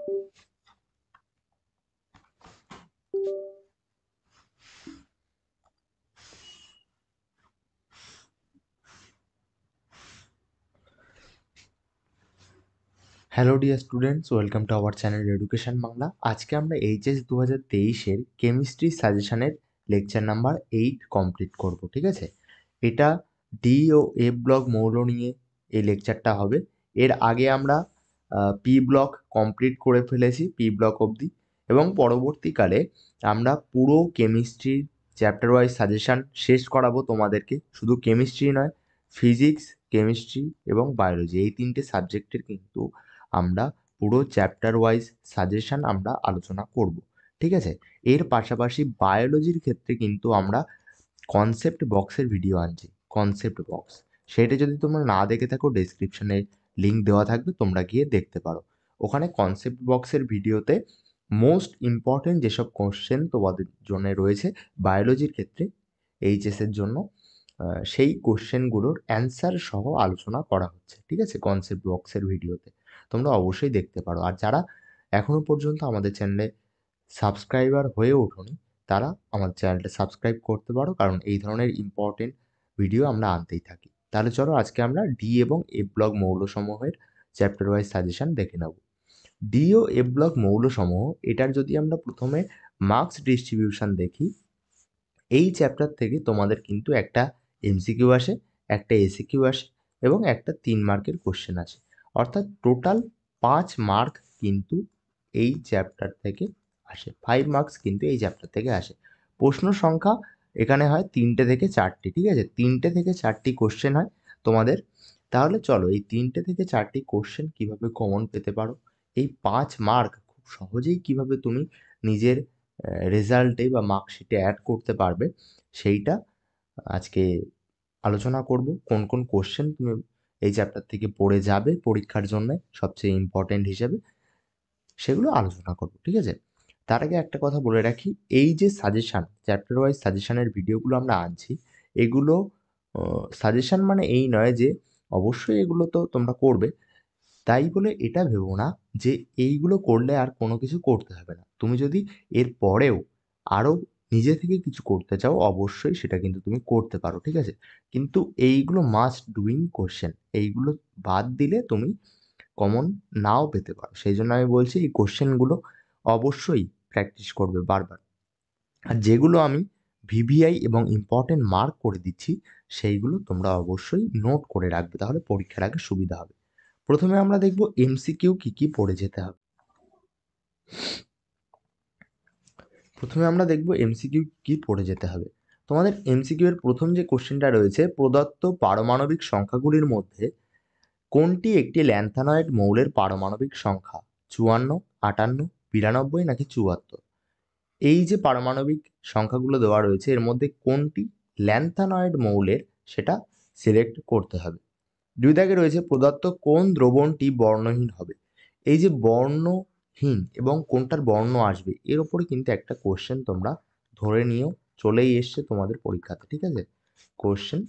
Hello dear students, welcome to our channel education Bangla. আজকে আমরা HS 2023-এর chemistry সাজেশনের lecture number 8 complete করব। ঠিক আছে, এটা ডি ও এফ ব্লক মৌল নিয়ে এই লেকচারটা হবে। এর আগে আমরা পি ব্লক কমপ্লিট করে ফেলেছি, পি ব্লক অবধি, এবং পরবর্তীকালে আমরা পুরো কেমিস্ট্রির চ্যাপ্টার ওয়াইজ সাজেশান শেষ করাবো তোমাদেরকে। শুধু কেমিস্ট্রি নয়, ফিজিক্স, কেমিস্ট্রি এবং বায়োলজি, এই তিনটে সাবজেক্টের কিন্তু আমরা পুরো চ্যাপ্টার ওয়াইজ সাজেশন আমরা আলোচনা করব। ঠিক আছে, এর পাশাপাশি বায়োলজির ক্ষেত্রে কিন্তু আমরা কনসেপ্ট বক্সের ভিডিও আনছি। কনসেপ্ট বক্স, সেটা যদি তোমরা না দেখে থাকো, ডেসক্রিপশনে লিঙ্ক দেওয়া থাকবে, তোমরা গিয়ে দেখতে পারো। ওখানে কনসেপ্ট বক্সের ভিডিওতে মোস্ট ইম্পর্টেন্ট যেসব কোশ্চেন তোমাদের জন্য রয়েছে বায়োলজির ক্ষেত্রে এইচএসের জন্য, সেই কোশ্চেনগুলোর অ্যান্সার সহ আলোচনা করা হচ্ছে। ঠিক আছে, কনসেপ্ট বক্সের ভিডিওতে তোমরা অবশ্যই দেখতে পারো। আর যারা এখনো পর্যন্ত আমাদের চ্যানেলে সাবস্ক্রাইবার হয়ে ওঠোনি, তারা আমাদের চ্যানেলটা সাবস্ক্রাইব করতে পারো, কারণ এই ধরনের ইম্পর্টেন্ট ভিডিও আমরা আনতেই থাকি। তাহলে চলো আজকে আমরা ডি এবং এফ ব্লক মৌলসমূহের চ্যাপ্টার ওয়াইজ সাজেশন দেখে নেব। ডি ও এফ ব্লক মৌলসমূহ, এটার যদি আমরা প্রথমে মার্কস ডিস্ট্রিবিউশন দেখি, এই চ্যাপ্টার থেকে তোমাদের কিন্তু একটা এমসিকিউ আসে, একটা এসিকিউ আসে এবং একটা 3 মার্কের কোশ্চেন আসে। অর্থাৎ টোটাল 5 মার্ক কিন্তু এই চ্যাপ্টার থেকে আসে, 5 মার্কস কিন্তু এই চ্যাপ্টার থেকে আসে। প্রশ্ন সংখ্যা এখানে হয় 3টে থেকে 4টি। ঠিক আছে, 3টে থেকে 4টি কোশ্চেন হয় তোমাদের। তাহলে চলো এই 3টে থেকে 4টি কোশ্চেন কিভাবে কমন পেতে পারো, এই 5 মার্ক খুব সহজেই কিভাবে তুমি নিজের রেজাল্টে বা মার্কশিটে অ্যাড করতে পারবে, সেইটা আজকে আলোচনা করব। কোন কোন কোশ্চেন তুমি এই চ্যাপ্টার থেকে পড়ে যাবে পরীক্ষার জন্য সবচেয়ে ইম্পর্টেন্ট হিসেবে, সেগুলো আলোচনা করব। ঠিক আছে, তার আগে একটা কথা বলে রাখি, এই যে সাজেশান, চ্যাপ্টার ওয়াইজ সাজেশানের ভিডিওগুলো আমরা আনছি, এগুলো সাজেশান মানে এই নয় যে অবশ্যই এগুলো তো তোমরা করবে, তাই বলে এটা ভেবো না যে এইগুলো করলে আর কোনো কিছু করতে হবে না। তুমি যদি এর পরেও আরও নিজে থেকে কিছু করতে চাও, অবশ্যই সেটা কিন্তু তুমি করতে পারো। ঠিক আছে, কিন্তু এইগুলো মাস্ট ডুইং কোশ্চেন, এইগুলো বাদ দিলে তুমি কমন নাও পেতে পারো। সেই জন্য আমি বলছি এই কোশ্চেনগুলো অবশ্যই প্র্যাকটিস করবে বারবার। আর যেগুলো আমি ভিভিআই এবং ইম্পর্টেন্ট মার্ক করে দিচ্ছি, সেইগুলো তোমরা অবশ্যই নোট করে রাখবে, তাহলে পরীক্ষার আগে সুবিধা হবে। প্রথমে আমরা দেখব এমসিকিউ কি কি পড়ে যেতে হবে। প্রথমে আমরা দেখব এমসিকিউ কি পড়ে যেতে হবে। তোমাদের এমসিকিউ এর প্রথম যে কোশ্চেনটা রয়েছে, প্রদত্ত পারমাণবিক সংখ্যাগুলির মধ্যে কোনটি একটি ল্যান্থানয়েড মৌলের পারমাণবিক সংখ্যা? 54, 58, 92 নাকি 74? এই যে পারমাণবিক সংখ্যাগুলো দেওয়া রয়েছে, এর মধ্যে কোনটি ল্যান্থানয়েড মৌলের, সেটা সিলেক্ট করতে হবে। 2 দাগে রয়েছে প্রদত্ত কোন দ্রবণটি বর্ণহীন হবে। এই যে বর্ণহীন এবং কোনটার বর্ণ আসবে, এর ওপরে কিন্তু একটা কোশ্চেন তোমরা ধরে নিও, চলেই এসছে তোমাদের পরীক্ষাতে। ঠিক আছে, কোশ্চেন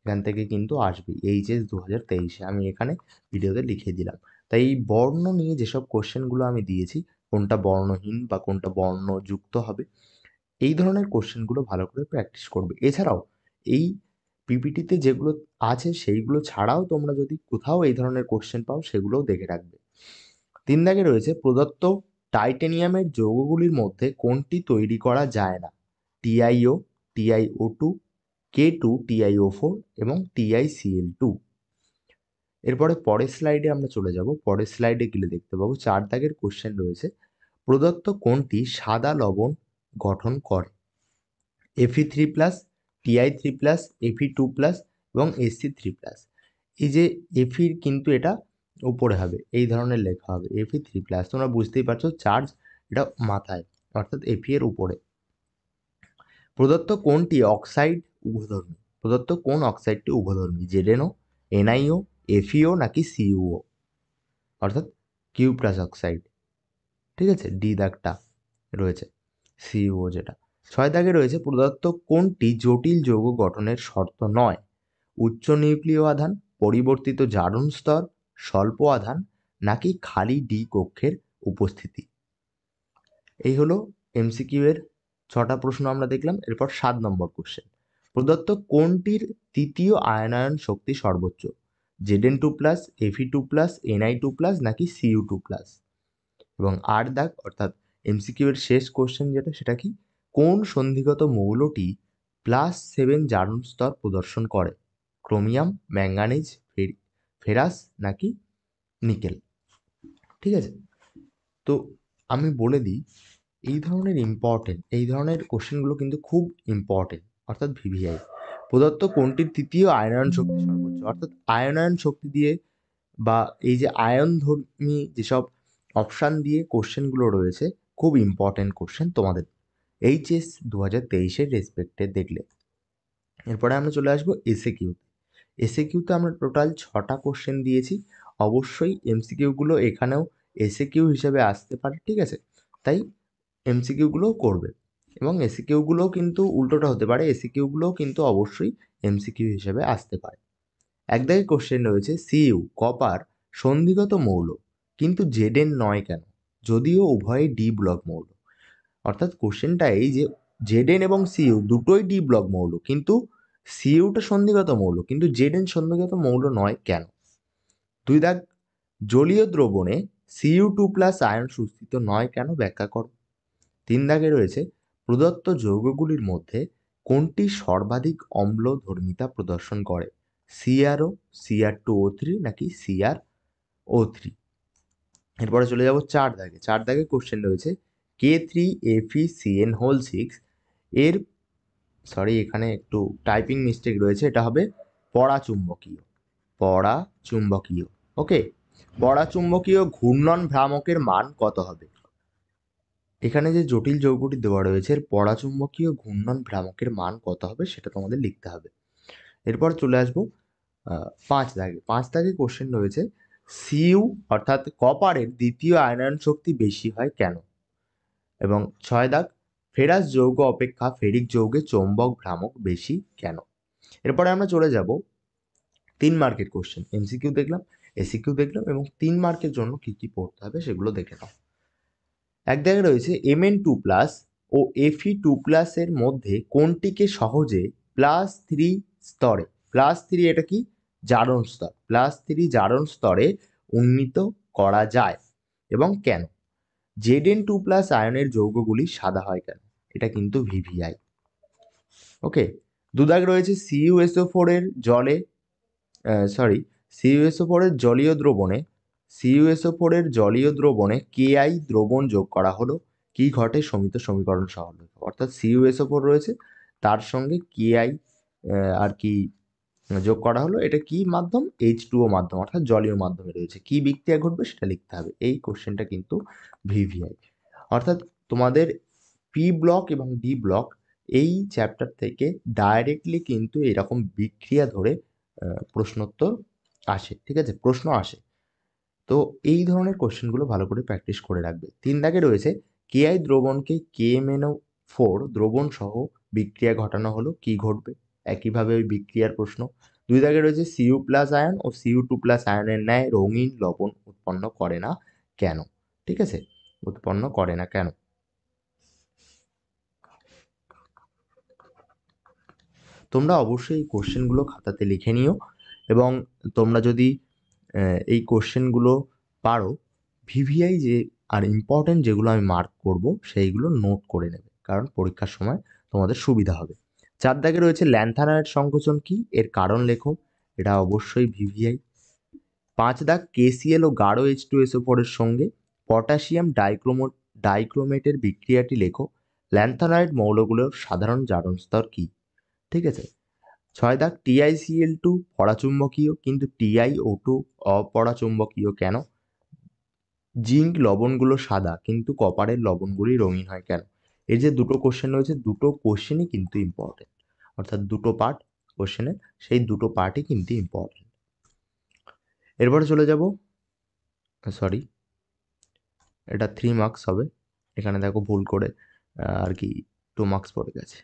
এখান থেকে কিন্তু আসবে এইচএস 2023-এ, আমি এখানে ভিডিওতে লিখে দিলাম। তাই এই বর্ণ নিয়ে যেসব কোশ্চেনগুলো আমি দিয়েছি, কোনটা বর্ণহীন বা কোনটা বর্ণযুক্ত হবে, এই ধরনের কোশ্চেনগুলো ভালো করে প্র্যাকটিস করবে। এছাড়াও এই পিপিটিতে যেগুলো আছে সেইগুলো ছাড়াও তোমরা যদি কোথাও এই ধরনের কোশ্চেন পাও, সেগুলোও দেখে রাখবে। 3 দাগে রয়েছে প্রদত্ত টাইটেনিয়ামের যৌগগুলির মধ্যে কোনটি তৈরি করা যায় না? টিআইও, টিআইও2, K2, TiO4 এবং TiCl2। এরপরে পরের স্লাইডে আমরা চলে যাব। পরের স্লাইডে গেলে দেখতে পাবো 4 দাগের কোশ্চেন রয়েছে, প্রদত্ত কোনটি সাদা লবণ গঠন করে? Fe3+, Ti3+, Fe2+, এবং Sc3+। এই যে এফির কিন্তু এটা উপরে হবে, এই ধরনের লেখা হবে Fe3+, তোমরা বুঝতেই পারছো চার্জ এটা মাথায়, অর্থাৎ Fe এর উপরে। প্রদত্ত কোনটি অক্সাইড উভধর্মী? প্রদত্ত কোন অক্সাইডটি উভধর্মী? জেডেনও, এনআইও, এফইও নাকি সিইউও, অর্থাৎ কিউ প্লাস অক্সাইড। ঠিক আছে, ডি দাগটা রয়েছে সিইউও যেটা। 6 দাগে রয়েছে প্রদত্ত কোনটি জটিল যৌগ গঠনের শর্ত নয়? উচ্চ নিউক্লিয় আধান, পরিবর্তিত জারণ স্তর, স্বল্প আধান নাকি খালি ডি কক্ষের উপস্থিতি। এই হলো এমসিকিউ এর 6টা প্রশ্ন আমরা দেখলাম। এরপর 7 নম্বর কোশ্চেন, প্রদত্ত কোনটির তৃতীয় আয়নায়ন শক্তি সর্বোচ্চ? Zn2+, Fe2+, Ni2+, নাকি Cu2+? এবং 8 দাগ অর্থাৎ এমসিকিউ এর শেষ কোশ্চেন যেটা, সেটা কি, কোন সন্ধিগত মৌলটি +7 জারণ স্তর প্রদর্শন করে? ক্রোমিয়াম, ম্যাঙ্গানিজ, ফেরাস নাকি নিকেল? ঠিক আছে, তো আমি বলে দিই, এই ধরনের কোশ্চেনগুলো কিন্তু খুব ইম্পর্টেন্ট, অর্থাৎ ভিভিআই। প্রদত্ত কোনটির তৃতীয় আয়নায়ন শক্তি সর্বোচ্চ, অর্থাৎ আয়নায়ন শক্তি দিয়ে বা এই যে আয়নধর্মী যেসব অপশান দিয়ে কোশ্চেনগুলো রয়েছে, খুব ইম্পর্টেন্ট কোশ্চেন তোমাদের এইচএস 2023-এর রেসপেক্টে দেখলে। এরপরে আমরা চলে আসবো এসএকিউতে আমরা টোটাল 6টা কোশ্চেন দিয়েছি। অবশ্যই এমসিকিউগুলো এখানেও এসএকিউ হিসেবে আসতে পারে, ঠিক আছে, তাই এমসিকিউগুলোও করবে। এবং এসিকিউগুলোও কিন্তু উল্টোটা হতে পারে, এসিকিউগুলোও কিন্তু অবশ্যই এমসিকিউ হিসেবে আসতে পারে। একদাগে কোশ্চেন রয়েছে, সিইউ কপার সন্ধিগত মৌল কিন্তু জেডেন নয় কেন, যদিও উভয়ই ডি ব্লক মৌল? অর্থাৎ কোশ্চেনটা এই যে জেডেন এবং সিইউ দুটোই ডি ব্লক মৌল, কিন্তু সিইউটা সন্ধিগত মৌল কিন্তু জেডেন সন্ধিগত মৌল নয় কেন? 2 দাগ, জলীয় দ্রবণে Cu2+ আয়ন সুস্থিত নয় কেন, ব্যাখ্যা করো। 3 দাগে রয়েছে, প্রদত্ত যৌগগুলির মধ্যে কোনটি সর্বাধিক অম্লধর্মিতা প্রদর্শন করে? সিআরও, Cr2O3 নাকি CrO3? এরপরে চলে যাব 4 দাগে কোশ্চেন রয়েছে, K3FeCN6 এর এখানে একটু টাইপিং মিস্টেক রয়েছে, এটা হবে পরাচুম্বকীয়। ওকে, পরাচুম্বকীয় ঘূর্ণন ভ্রামকের মান কত হবে? এখানে যে জটিল যৌগটি দেওয়া রয়েছে, এর পরাচুম্বকীয় ঘূর্ণন ভ্রামকের মান কত হবে সেটা তোমাদের লিখতে হবে। এরপর চলে আসবো 5 দাগে কোশ্চেন রয়েছে, সিইউ অর্থাৎ কপারের দ্বিতীয় আয়নায়ন শক্তি বেশি হয় কেন? এবং 6 দাগ, ফেরাস যৌগ অপেক্ষা ফেরিক যৌগে চৌম্বক ভ্রামক বেশি কেন? এরপরে আমরা চলে যাব 3 মার্কের কোশ্চেন। এমসিকিউ দেখলাম, এসিকিউ দেখলাম, এবং 3 মার্কের জন্য কি কি পড়তে হবে সেগুলো দেখে নাও। এক জায়গায় রয়েছে, Mn2+ ও Fe2+ এর মধ্যে কোনটিকে সহজে +3 স্তরে, +3 এটা কি, জারণ স্তর, +3 জারণ স্তরে উন্নীত করা যায় এবং কেন? Zn2+ আয়নের যৌগগুলি সাদা হয় কেন? এটা কিন্তু ভিভিআই। ওকে, 2 দাগ রয়েছে, CuSO4 এর জলে CuSO4 এর জলীয় দ্রবণে Ki দ্রবণ যোগ করা হলো, কি ঘটে সমিত সমীকরণ সহজ? অর্থাৎ CuSO4 রয়েছে, তার সঙ্গে Ki আর কি যোগ করা হলো, এটা কি মাধ্যম? H2O মাধ্যম, অর্থাৎ জলীয় মাধ্যমে রয়েছে, কি বিক্রিয়া ঘটবে সেটা লিখতে হবে। এই কোশ্চেনটা কিন্তু ভিভিআই, অর্থাৎ তোমাদের পি ব্লক এবং ডি ব্লক এই চ্যাপ্টার থেকে ডাইরেক্টলি কিন্তু এরকম বিক্রিয়া ধরে প্রশ্নোত্তর আসে, ঠিক আছে, প্রশ্ন আসে। তো এই ধরনের কোশ্চেনগুলো ভালো করে প্র্যাকটিস করে রাখবে। 3 দাগে রয়েছে, কেআই দ্রবণকে KMnO4 দ্রবণ সহ বিক্রিয়া ঘটানো হলো, কি ঘটবে? একইভাবে ওই বিক্রিয়ার প্রশ্ন। 2 দাগে রয়েছে, Cu+ আয়ন ও Cu2+ আয়নের ন্যায় রঙিন লবণ উৎপন্ন করে না কেন? ঠিক আছে, উৎপন্ন করে না কেন? তোমরা অবশ্যই এই কোশ্চেনগুলো খাতাতে লিখে নিও, এবং তোমরা যদি এই কোশ্চেনগুলো পারো, ভিভিআই যে আর ইম্পর্টেন্ট যেগুলো আমি মার্ক করব সেইগুলো নোট করে নেবে, কারণ পরীক্ষার সময় তোমাদের সুবিধা হবে। 4 দাগে রয়েছে, ল্যান্থানাইড সংকোচন কি, এর কারণ লেখো, এটা অবশ্যই ভিভিআই। 5 দাগ, KCl ও গাঢ় H2SO4 এর সঙ্গে পটাশিয়াম ডাইক্রোমেটের বিক্রিয়াটি লেখো, ল্যান্থানাইড মৌলগুলোর সাধারণ জারণ স্তর কি? ঠিক আছে। 6 দাগ, TiCl2 পরাচুম্বকীয় কিন্তু TiO2 অপরাচুম্বকীয় কেন? জিঙ্ক লবণগুলো সাদা কিন্তু কপারের লবণগুলি রঙিন হয় কেন? এই যে দুটো কোশ্চেন রয়েছে, দুটো কোশ্চেনই কিন্তু ইম্পর্টেন্ট, অর্থাৎ দুটো পার্ট কোশ্চেনের, সেই দুটো পার্টই কিন্তু ইম্পর্টেন্ট। এরপরে চলে যাব, এটা 3 মার্কস হবে, এখানে দেখো ভুল করে আর কি 2 মার্কস পড়ে গেছে,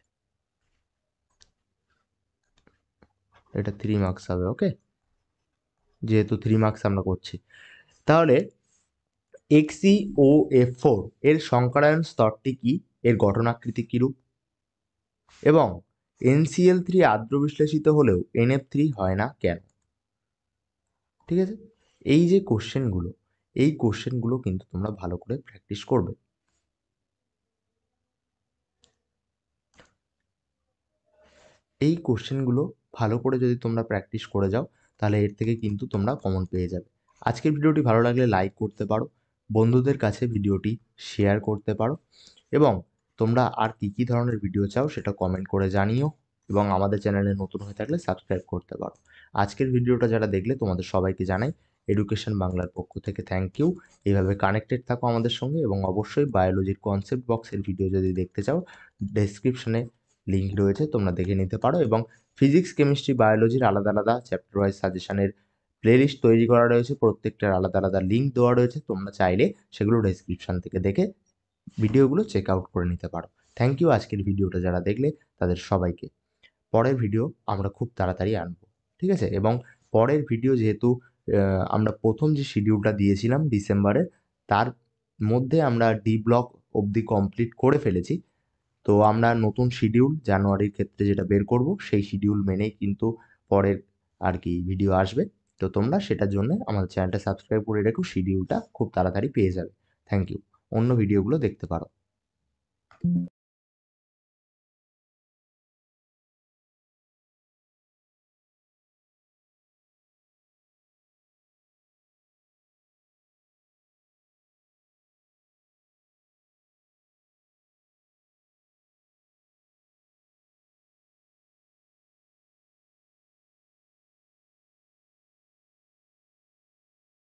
এটা 3 মার্কস হবে। ওকে, যেহেতু 3 মার্কস আমরা করছি, তাহলে XeO4 এর সংকরায়ন স্তরটি কি, এর গঠনাকৃতি কিরূপ, এবং NCl3 আদ্র বিশ্লেষিত হলেও NF3 হয় না কেন? ঠিক আছে, এই যে কোশ্চেনগুলো, এই কোশ্চেনগুলো কিন্তু তোমরা ভালো করে প্র্যাকটিস করবে। এই কোশ্চেনগুলো ভালো করে যদি তোমরা প্র্যাকটিস করে যাও, তাহলে এর থেকে কিন্তু তোমরা কমন পেয়ে যাবে। আজকের ভিডিওটি ভালো লাগলে লাইক করতে পারো, বন্ধুদের কাছে ভিডিওটি শেয়ার করতে পারো, এবং তোমরা আর কী কী ধরনের ভিডিও চাও সেটা কমেন্ট করে জানিও, এবং আমাদের চ্যানেলে নতুন হয়ে থাকলে সাবস্ক্রাইব করতে পারো। আজকের ভিডিওটা যারা দেখলে তোমাদের সবাইকে জানাই এডুকেশন বাংলার পক্ষ থেকে থ্যাংক ইউ। এইভাবে কানেক্টেড থাকো আমাদের সঙ্গে, এবং অবশ্যই বায়োলজির কনসেপ্ট বক্সের ভিডিও যদি দেখতে চাও, ডেসক্রিপশনে লিঙ্ক রয়েছে, তোমরা দেখে নিতে পারো। এবং ফিজিক্স, কেমিস্ট্রি, বায়োলজির আলাদা আলাদা চ্যাপ্টার ওয়াইজ সাজেশনের প্লেলিস্ট তৈরি করা রয়েছে, প্রত্যেকটার আলাদা আলাদা লিঙ্ক দেওয়া রয়েছে, তোমরা চাইলে সেগুলো ডেসক্রিপশন থেকে দেখে ভিডিওগুলো চেক আউট করে নিতে পারো। থ্যাংক ইউ আজকের ভিডিওটা যারা দেখলে তাদের সবাইকে। পরের ভিডিও আমরা খুব তাড়াতাড়ি আনবো, ঠিক আছে? এবং পরের ভিডিও যেহেতু আমরা প্রথম যে শিডিউলটা দিয়েছিলাম ডিসেম্বরের, তার মধ্যে আমরা ডি ব্লক অবধি কমপ্লিট করে ফেলেছি। তো আমরা নতুন শিডিউল জানুয়ারির ক্ষেত্রে যেটা বের করব, সেই শিডিউল মেনেই কিন্তু পরের আর কি ভিডিও আসবে। তো তোমরা সেটার জন্য আমাদের চ্যানেলটা সাবস্ক্রাইব করে রেখো, শিডিউলটা খুব তাড়াতাড়ি পেয়ে যাবে। Thank you. অন্য ভিডিওগুলো দেখতে পারো।